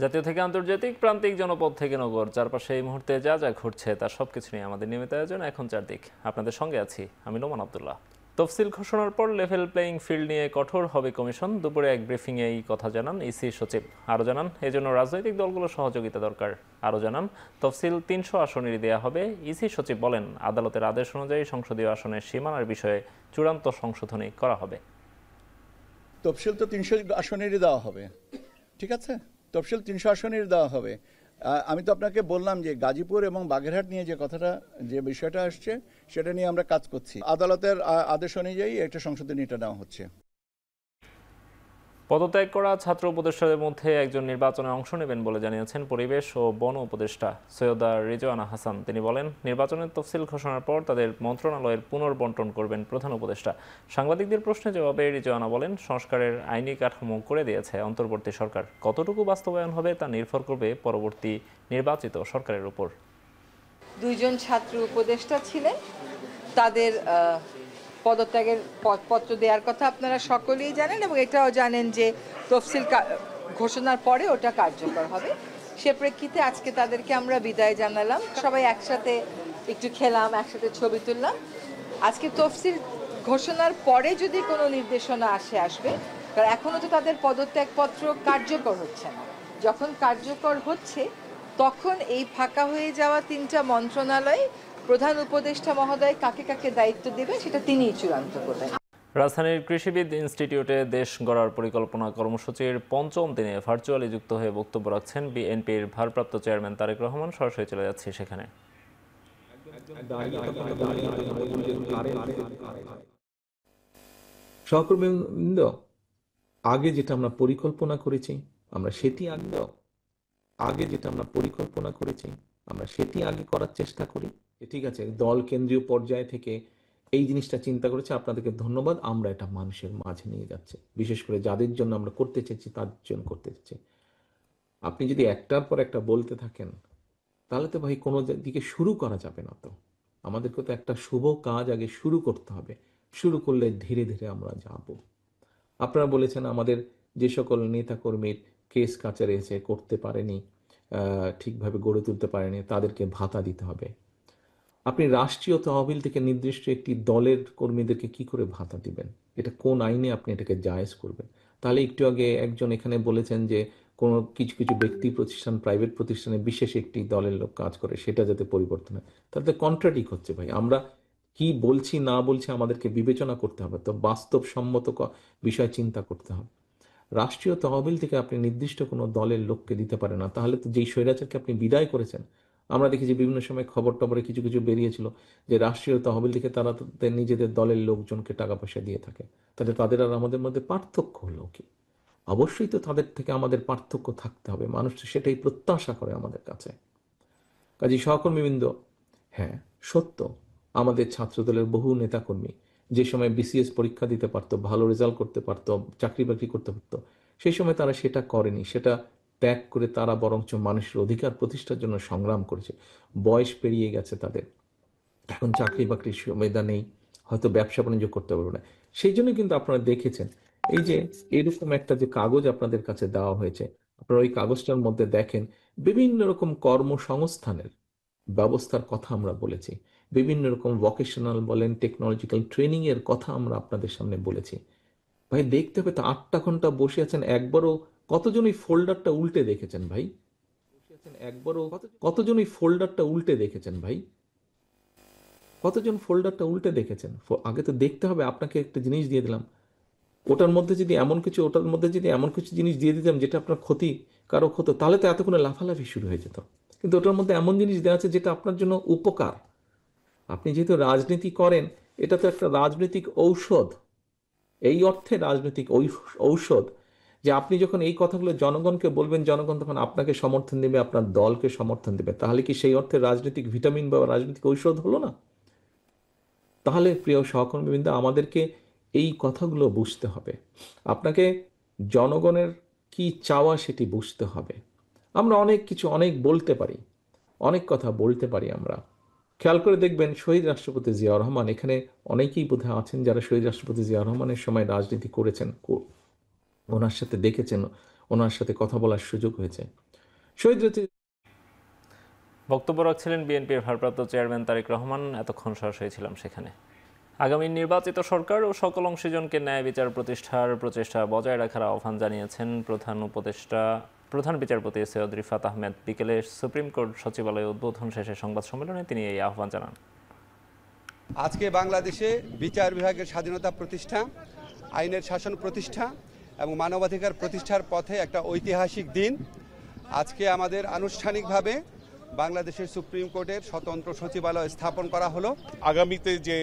জাতীয় থেকে আন্তর্জাতিক, প্রান্তিক, জনপদ থেকে নগর, চারপাশে এই মুহূর্তে যা যা ঘটছে তার সবকিছু নিয়ে আমাদের নিয়মিত আয়োজন এখন চারদিক। আপনাদের সঙ্গে আছি আমি নোমান আব্দুল্লাহ। তফসিল ঘোষণার পর লেভেল প্লেয়িং ফিল্ড নিয়ে কঠোর হবে কমিশন। দুপুরে এক ব্রিফিংয়ে এই কথা জানান ইসি সচিব। আরও জানান, এজন্য রাজনৈতিক দলগুলোর সহযোগিতা দরকার। আরও জানান, তফসিল ৩০০ আসনেরই দেয়া হবে। ইসি সচিব বলেন, আদালতের আদেশ অনুযায়ী সংসদীয় আসনের সীমানার বিষয়ে চূড়ান্ত সংশোধনী করা হবে। তফসিল তো ৩০০ আসনেরই দেওয়া হবে, ঠিক আছে? তফসিল ৩০০ আসনেরই দেওয়া হবে। আমি তো আপনাকে বললাম যে গাজীপুর এবং বাগেরহাট নিয়ে যে কথাটা, যে বিষয়টা আসছে, সেটা নিয়ে আমরা কাজ করছি। আদালতের আদেশ অনুযায়ী এটা সংশোধনীটা নেওয়া হচ্ছে। পদত্যাগ করা ছাত্র উপদেষ্টাদের মধ্যে একজন নির্বাচনে অংশ নেবেন বলে জানিয়েছেন পরিবেশ ও বন উপদেষ্টা সৈয়দা রিজওয়ানা হাসান। তিনি বলেন, নির্বাচনের তফসিল ঘোষণার পর তাদের মন্ত্রণালয়ের পুনর্বণ্টন করবেন প্রধান উপদেষ্টা। সাংবাদিকদের প্রশ্নের জবাবে রিজওয়ানা বলেন, সংস্কারের আইনি কাঠামো করে দিয়েছে অন্তর্বর্তী সরকার। কতটুকু বাস্তবায়ন হবে তা নির্ভর করবে পরবর্তী নির্বাচিত সরকারের উপর। দুইজন ছাত্র উপদেষ্টা ছিলেন, তাদের পদত্যাগের পত্র দেওয়ার কথা আপনারা সকলেই জানেন এবং এটাও জানেন যে তফসিল ঘোষণার পরে ওটা কার্যকর হবে। সে প্রেক্ষিতে আজকে তাদেরকে আমরা বিদায় জানালাম, সবাই একসাথে একটু খেলাম, একসাথে ছবি তুললাম। আজকে তফসিল ঘোষণার পরে যদি কোনো নির্দেশনা আসবে, কারণ এখনো তো তাদের পদত্যাগপত্র কার্যকর হচ্ছে না। যখন কার্যকর হচ্ছে তখন এই ফাঁকা হয়ে যাওয়া 3টা মন্ত্রণালয় প্রধান উপদেষ্টা মহোদয় কাকে কাকে দায়িত্ব দেবে সেটা তিনিই চূড়ান্ত করবেন। রাজধানীর কৃষিবিদ ইনস্টিটিউটে দেশ গড়ার পরিকল্পনা কর্মসূচির ৫ম দিনে ভার্চুয়ালি যুক্ত হয়ে বক্তব্য রাখছেন বিএনপির ভারপ্রাপ্ত চেয়ারম্যান তারেক রহমান। সরাসরি চলে যাচ্ছে সেখানে। সহকর্মীবৃন্দ, আগে যেটা আমরা পরিকল্পনা করেছি আমরা সেটি আগে করার চেষ্টা করি। ঠিক আছে, দল কেন্দ্রীয় পর্যায় থেকে এই জিনিসটা চিন্তা করেছে, আপনাদেরকে ধন্যবাদ। আমরা এটা মানুষের মাঝে নিয়ে যাচ্ছি, বিশেষ করে যাদের জন্য আমরা করতে চেয়েছি তাদের জন্য করতে চেয়েছি। আপনি যদি একটার পর একটা বলতে থাকেন তাহলে তো ভাই কোনো দিকে শুরু করা যাবে না। তো আমাদেরকে তো একটা শুভ কাজ আগে শুরু করতে হবে, শুরু করলে ধীরে ধীরে আমরা যাব। আপনারা বলেছেন আমাদের যে সকল নেতাকর্মীর কেস কাচারে এসে করতে পারেনি, ঠিকভাবে গড়ে তুলতে পারেনি, তাদেরকে ভাতা দিতে হবে। আপনি রাষ্ট্রীয় তহবিল থেকে নির্দিষ্ট একটি দলের কর্মীদেরকে কি করে ভাতা দিবেন? এটা কোন আইনে আপনি এটাকে জায়েজ করবেন? তাহলে একটু আগে একজন এখানে বলেছেন যে কোনো কিছু কিছু ব্যক্তি প্রতিষ্ঠান, প্রাইভেট প্রতিষ্ঠানে বিশেষ একটি দলের লোক কাজ করে, সেটা যাতে পরিবর্তন হয়, তাহলে কন্ট্রাডিক্ট হচ্ছে। ভাই, আমরা কি বলছি না বলছি আমাদেরকে বিবেচনা করতে হবে, তো বাস্তবসম্মত বিষয় চিন্তা করতে হবে। রাষ্ট্রীয় তহবিল থেকে আপনি নির্দিষ্ট কোনো দলের লোককে দিতে পারেন না, তাহলে তো যেই স্বৈরাচারকে আপনি বিদায় করেছেন, আমরা দেখি যে বিভিন্ন সময় খবর টবরে কিছু কিছু বেরিয়েছিল যে রাষ্ট্রীয় তহবিল থেকে তারা তাদের নিজেদের দলের লোকজনকে টাকা পয়সা দিয়ে থাকে। তাহলে তাদের আর আমাদের মধ্যে পার্থক্য হলো কি? অবশ্যই তো তাদের থেকে আমাদের পার্থক্য থাকতে হবে, মানুষ তো সেটাই প্রত্যাশা করে আমাদের কাছে। কাজী সহকর্মীবৃন্দ, হ্যাঁ সত্য, আমাদের ছাত্রদলের বহু নেতাকর্মী যে সময় বিসিএস পরীক্ষা দিতে পারতো, ভালো রেজাল্ট করতে পারতো, চাকরি বাকরি করতে পারতো, সেই সময় তারা সেটা করেনি। সেটা ত্যাগ করে তারা বরঞ্চ মানুষের অধিকার প্রতিষ্ঠার জন্য সংগ্রাম করেছে। বয়স পেরিয়ে গেছে তাদের, এখন চাকরি বাকরির সুবিধা নেই, হয়তো ব্যবসা বাণিজ্য করতে পারবে না। সেই জন্য কিন্তু আপনারা দেখেছেন এই যে এরকম একটা যে কাগজ আপনাদের কাছে দেওয়া হয়েছে, আপনারা ওই কাগজটার মধ্যে দেখেন বিভিন্ন রকম কর্মসংস্থানের ব্যবস্থার কথা আমরা বলেছি, বিভিন্ন রকম ভোকেশনাল বলেন, টেকনোলজিক্যাল ট্রেনিং এর কথা আমরা আপনাদের সামনে বলেছি। ভাই, দেখতে হবে তো 8টা ঘন্টা বসে আছেন, একবারও কতজন এই ফোল্ডারটা উল্টে দেখেছেন ভাই? কতজন এই ফোল্ডারটা উল্টে দেখেছেন ভাই? কতজন ফোল্ডারটা উল্টে দেখেছেন? আগে তো দেখতে হবে। আপনাকে একটা জিনিস দিয়ে দিলাম, ওটার মধ্যে যদি এমন কিছু জিনিস দিয়ে দিতাম যেটা আপনার ক্ষতিকারক হতো, তাহলে তো এতক্ষণে লাফালাফি শুরু হয়ে যেত। কিন্তু ওটার মধ্যে এমন জিনিস দেওয়া আছে যেটা আপনার জন্য উপকার। আপনি যেহেতু রাজনীতি করেন, এটা তো একটা রাজনৈতিক ঔষধ। এই অর্থে রাজনৈতিক ঔষধ যে আপনি যখন এই কথাগুলো জনগণকে বলবেন, জনগণ তখন আপনাকে সমর্থন দেবে, আপনার দলকে সমর্থন দেবে। তাহলে কি সেই অর্থে রাজনৈতিক ভিটামিন বা রাজনৈতিক ঔষধ হলো না? তাহলে প্রিয় সহকর্মীবৃন্দ, আমাদেরকে এই কথাগুলো বুঝতে হবে। আপনাকে জনগণের কি চাওয়া সেটি বুঝতে হবে। আমরা অনেক কিছু অনেক বলতে পারি, অনেক কথা বলতে পারি। আমরা খেয়াল করে দেখবেন শহীদ রাষ্ট্রপতি জিয়াউর রহমান, এখানে অনেকেই বোধহয় আছেন যারা শহীদ রাষ্ট্রপতি জিয়াউর রহমানের সময় রাজনীতি করেছেন, ওনার সাথে দেখেছেন, ওনার সাথে কথা বলার সুযোগ হয়েছে। শহীদ রাত্রি বক্তব্য রাখছিলেন বিএনপির ভারপ্রাপ্ত চেয়ারম্যান তারেক রহমান। এতক্ষণ সরাসরি ছিলাম সেখানে। আগামী নির্বাচিত সরকার ও সকল অংশীজনকে ন্যায় বিচার প্রতিষ্ঠার প্রচেষ্টা বজায় রাখার আহ্বান জানিয়েছেন প্রধান বিচারপতি সৈয়দ রিফাত আহমেদ। বিকেলে সুপ্রিম কোর্ট সচিবালয়ে উদ্বোধন শেষে সংবাদ সম্মেলনে তিনি এই আহ্বান জানান। আজকে বাংলাদেশে বিচার বিভাগের স্বাধীনতা প্রতিষ্ঠা, আইনের শাসন প্রতিষ্ঠা এবং মানবাধিকার প্রতিষ্ঠার পথে একটা ঐতিহাসিক দিন। আজকে আমাদের আনুষ্ঠানিকভাবে বাংলাদেশের সুপ্রিম কোর্টের স্বতন্ত্র সচিবালয় স্থাপন করা হলো। আগামীতে যে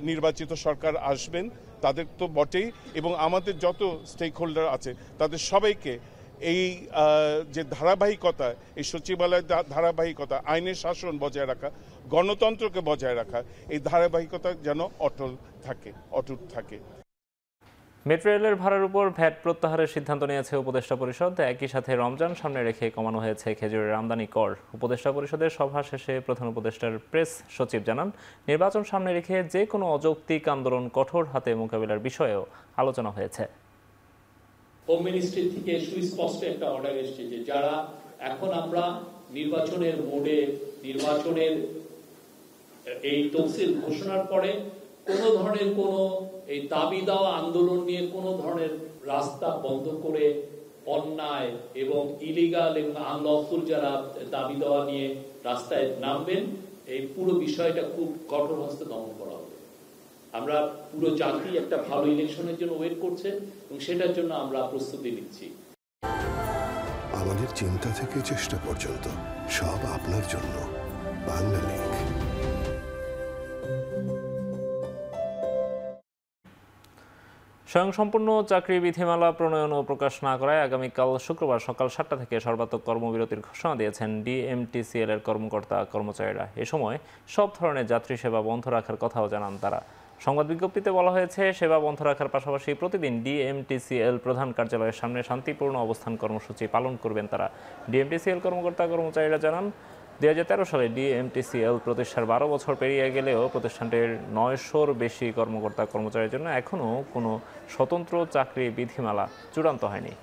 নির্বাচিত সরকার আসবেন তাদের তো বটেই, এবং আমাদের যত স্টেক হোল্ডার আছে তাদের সবাইকে এই যে ধারাবাহিকতা, এই সচিবালয়ের ধারাবাহিকতা, আইনের শাসন বজায় রাখা, গণতন্ত্রকে বজায় রাখা, এই ধারাবাহিকতা যেন অটুট থাকে। মেট্রো রেলের ভাড়ার উপর ভ্যাট প্রত্যাহারের সিদ্ধান্ত নিয়েছে উপদেষ্টা পরিষদ। একই সাথে রমজান সামনে রেখে কমানো হয়েছে খেজুরের আমদানি কর। উপদেষ্টা পরিষদের সভা শেষে প্রধান উপদেষ্টার প্রেস সচিব জানান, নির্বাচন সামনে রেখে যে কোনো অযৌক্তিক আন্দোলন কঠোর হাতে মোকাবিলার বিষয়েও আলোচনা হয়েছে। হোম মিনিস্ট্রি থেকে সুস্পষ্ট একটা অর্ডার এসেছে যে যারা এখন আমরা নির্বাচনের মোডে, নির্বাচনের এই তফসিল ঘোষণার পরে কোনো ধরনের কোনো এই দাবি দেওয়া আন্দোলন নিয়ে কোনো ধরনের রাস্তা বন্ধ করে অন্যায় এবং ইলিগাল এবং আনলফুল যারা দাবি দেওয়া নিয়ে রাস্তায় নামবেন, এই পুরো বিষয়টা খুব কঠোর হস্তে দমন করা হবে। আমরা পুরো জাতি একটা ভালো ইলেকশনের জন্য ওয়েট করছে এবং সেটার জন্য আমরা প্রস্তুতি নিচ্ছি। আমাদের চিন্তা থেকে চেষ্টা পর্যন্ত সব আপনার জন্য। বাংলা লিংক। স্বয়ংসম্পূর্ণ চাকরি বিধিমালা প্রণয়ন ও প্রকাশ না করায় আগামীকাল শুক্রবার সকাল 7টা থেকে সর্বাত্মক কর্মবিরতির ঘোষণা দিয়েছেন ডিএমটিসিএল এর কর্মকর্তা কর্মচারীরা। এ সময় সব ধরনের যাত্রী সেবা বন্ধ রাখার কথাও জানান তারা। সংবাদ বিজ্ঞপ্তিতে বলা হয়েছে, সেবা বন্ধ রাখার পাশাপাশি প্রতিদিন ডিএমটিসিএল প্রধান কার্যালয়ের সামনে শান্তিপূর্ণ অবস্থান কর্মসূচি পালন করবেন তারা। ডিএমটিসিএল কর্মকর্তা কর্মচারীরা জানান, 2013 সালে ডিএমটিসিএল প্রতিষ্ঠার 12 বছর পেরিয়ে গেলেও প্রতিষ্ঠানটির 900-র বেশি কর্মকর্তা কর্মচারীর জন্য এখনও কোনো স্বতন্ত্র চাকরি বিধিমালা চূড়ান্ত হয়নি।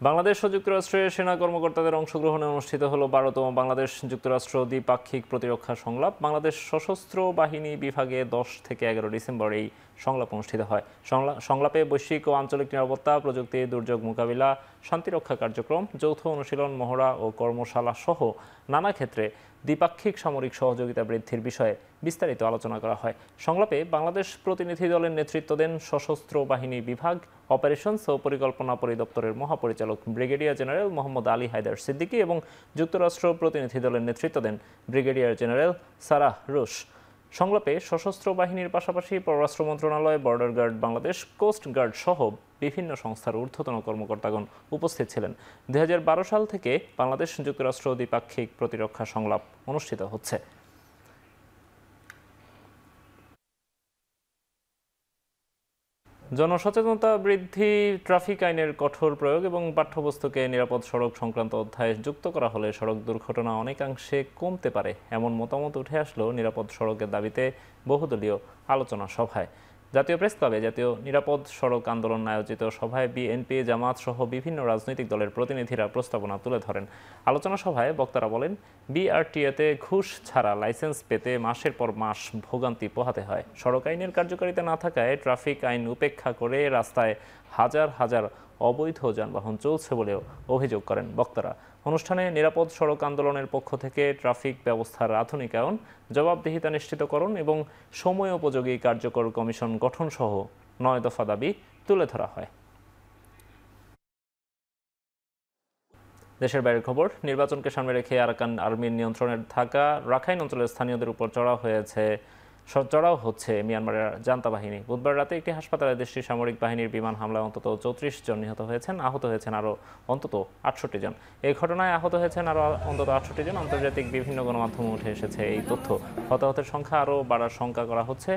বাংলাদেশ ও যুক্তরাষ্ট্রের সেনা কর্মকর্তাদের অংশগ্রহণে অনুষ্ঠিত হলো 12তম বাংলাদেশ যুক্তরাষ্ট্র দ্বিপাক্ষিক প্রতিরক্ষা সংলাপ। বাংলাদেশ সশস্ত্র বাহিনী বিভাগে 10 থেকে 11 ডিসেম্বর এই সংলাপ অনুষ্ঠিত হয়। সংলাপে বৈশ্বিক ও আঞ্চলিক নিরাপত্তা, প্রযুক্তি, দুর্যোগ মোকাবিলা, শান্তিরক্ষা কার্যক্রম, যৌথ অনুশীলন, মহড়া ও কর্মশালা সহ নানা ক্ষেত্রে দ্বিপাক্ষিক সামরিক সহযোগিতা বৃদ্ধির বিষয়ে বিস্তারিত আলোচনা করা হয়। সংলাপে বাংলাদেশ প্রতিনিধি দলের নেতৃত্ব দেন সশস্ত্র বাহিনী বিভাগ অপারেশনস ও পরিকল্পনা পরিদপ্তরের মহাপরিচালক ব্রিগেডিয়ার জেনারেল মোহাম্মদ আলী হায়দার সিদ্দিকী এবং যুক্তরাষ্ট্র প্রতিনিধি দলের নেতৃত্ব দেন ব্রিগেডিয়ার জেনারেল সারাহ রুশ। সংলাপে সশস্ত্র বাহিনীর পাশাপাশি পররাষ্ট্র মন্ত্রণালয়, border guard Bangladesh, coast guard সহ বিভিন্ন সংস্থার ঊর্ধ্বতন কর্মকর্তাগণ উপস্থিত ছিলেন। 2012 সাল থেকে বাংলাদেশ যুক্তরাষ্ট্র দ্বিপাক্ষিক প্রতিরক্ষা সংলাপ অনুষ্ঠিত হচ্ছে। জনসচেতনতা বৃদ্ধি, ট্রাফিক আইনের কঠোর প্রয়োগ এবং পাঠ্যপুস্তকে নিরাপদ সড়ক সংক্রান্ত অধ্যায় যুক্ত করা হলে সড়ক দুর্ঘটনা অনেকাংশে কমতে পারে, এমন মতামত উঠে আসলো নিরাপদ সড়কের দাবিতে বহুদলীয় আলোচনা সভায়। জাতীয় প্রেস ক্লাবে জাতীয় নিরাপদ সড়ক আন্দোলন আয়োজিত সভায় বিএনপি, জামাত সহ বিভিন্ন রাজনৈতিক দলের প্রতিনিধিরা প্রস্তাবনা তুলে ধরেন। আলোচনা সভায় বক্তারা বলেন, বিআরটিএতে ঘুষ ছাড়া লাইসেন্স পেতে মাসের পর মাস ভোগান্তি পোহাতে হয়। সড়ক আইনের কার্যকারিতা না থাকায় ট্রাফিক আইন উপেক্ষা করে রাস্তায় হাজার হাজার অবৈধ যানবাহন চলছে বলেও অভিযোগ করেন বক্তারা। অনুষ্ঠানে নিরাপদ সড়ক আন্দোলনের পক্ষ থেকে ট্রাফিক ব্যবস্থার আধুনিকায়ন, জবাবদিহিতা নিশ্চিতকরণ এবং সময়োপযোগী কার্যকর কমিশন গঠন সহ 9 দফা দাবি তুলে ধরা হয়। দেশের বাইরের খবর, নির্বাচনকে সামনে রেখে আরাকান আর্মির নিয়ন্ত্রণে থাকা রাখাইন অঞ্চলের স্থানীয়দের উপর চড়াও হচ্ছে মিয়ানমারের জান্তা বাহিনী। বুধবার রাতে একটি হাসপাতালে দেশটির সামরিক বাহিনীর বিমান হামলায় অন্তত 34 জন নিহত হয়েছেন, আহত হয়েছেন আরও অন্তত 68 জন। এই ঘটনায় আহত হয়েছেন আরও অন্তত 68 জন। আন্তর্জাতিক বিভিন্ন গণমাধ্যমে উঠে এসেছে এই তথ্য। হতাহতের সংখ্যা আরও বাড়ার শঙ্কা করা হচ্ছে।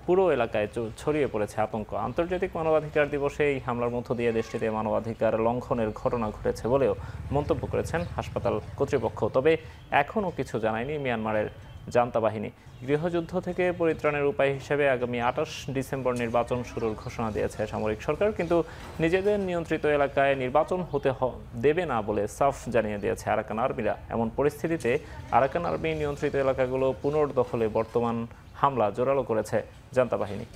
পুরো এলাকায় ছড়িয়ে পড়েছে আতঙ্ক। আন্তর্জাতিক মানবাধিকার দিবসে এই হামলার মধ্য দিয়ে দেশটিতে মানবাধিকার লঙ্ঘনের ঘটনা ঘটেছে বলেও মন্তব্য করেছেন হাসপাতাল কর্তৃপক্ষ। তবে এখনও কিছু জানায়নি মিয়ানমারের জান্তা বাহিনী। গৃহযুদ্ধ থেকে পরিত্রাণের উপায় হিসেবে আগামী 28 ডিসেম্বর নির্বাচন শুরুর ঘোষণা দিয়েছে সামরিক সরকার, কিন্তু নিজেদের নিয়ন্ত্রিত এলাকায় নির্বাচন হতে দেবে না বলে সাফ জানিয়ে দিয়েছে আরাকান আর্মিরা। এমন পরিস্থিতিতে আরাকান আর্মি নিয়ন্ত্রিত এলাকাগুলো পুনর্দখলে বর্তমান হামলা জোরালো করেছে জান্তা বাহিনী।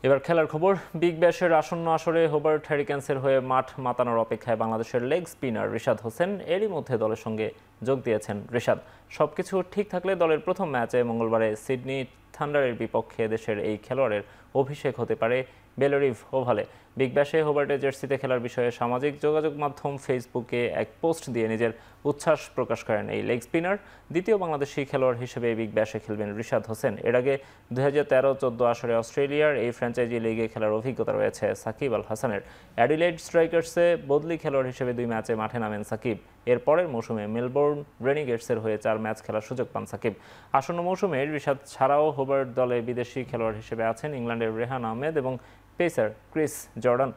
এবার খেলার খবর। বিগ ব্যাশের আসন্ন আসরে হোবার্ট হ্যারিকেন্সের হয়ে মাঠ মাতানোর অপেক্ষায় বাংলাদেশের লেগ স্পিনার রিশাদ হোসেন। এরই মধ্যে দলের সঙ্গে যোগ দিয়েছেন রিশাদ। সবকিছু ঠিক থাকলে দলের প্রথম ম্যাচে মঙ্গলবারে সিডনি থান্ডারের বিপক্ষে দেশের এই খেলোয়াড়ের অভিষেক হতে পারে বেলরিভ ওভালে। বিগ ব্যাশে হোবার্টের জার্সিতে খেলার বিষয়ে সামাজিক যোগাযোগ মাধ্যম ফেসবুকে এক পোস্ট দিয়ে নিজের উচ্ছ্বাস প্রকাশ করেন এই লেগ স্পিনার। দ্বিতীয় বাংলাদেশি খেলোয়াড় হিসেবে বিগ ব্যাশে খেলবেন রিশাদ হোসেন। এর আগে 2013-14 আসরে অস্ট্রেলিয়ার এই ফ্র্যাঞ্চাইজি লিগে খেলার অভিজ্ঞতা রয়েছে সাকিব আল হাসানের। অ্যাডিলেড স্ট্রাইকার্সে বদলি খেলোয়াড় হিসেবে 2 ম্যাচে মাঠে নামেন সাকিব। এর পরের মৌসুমে মেলবোর্ন রেনিগেটসের হয়ে 4 ম্যাচ খেলার সুযোগ পান সাকিব। আসন্ন মৌসুমে রিশাদ ছাড়াও হোবার্ট দলে বিদেশি খেলোয়াড় হিসেবে আছেন ইংল্যান্ডের রেহান আহমেদ এবং পেসার ক্রিস জর্ডান।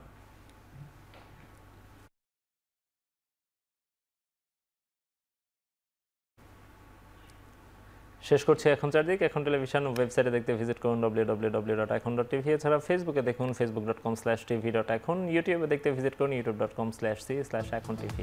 শেষ করছি এখন চারদিক। এখন টেলিভিশন ওয়েবসাইটে দেখতে ভিজিট করুন www.ekhon.tv। এছাড়া ফেসবুকে দেখুন facebook.com/tv.ekhon। ইউটিউবে দেখতে ভিজিট করুন youtube.com/c/ekhon tv।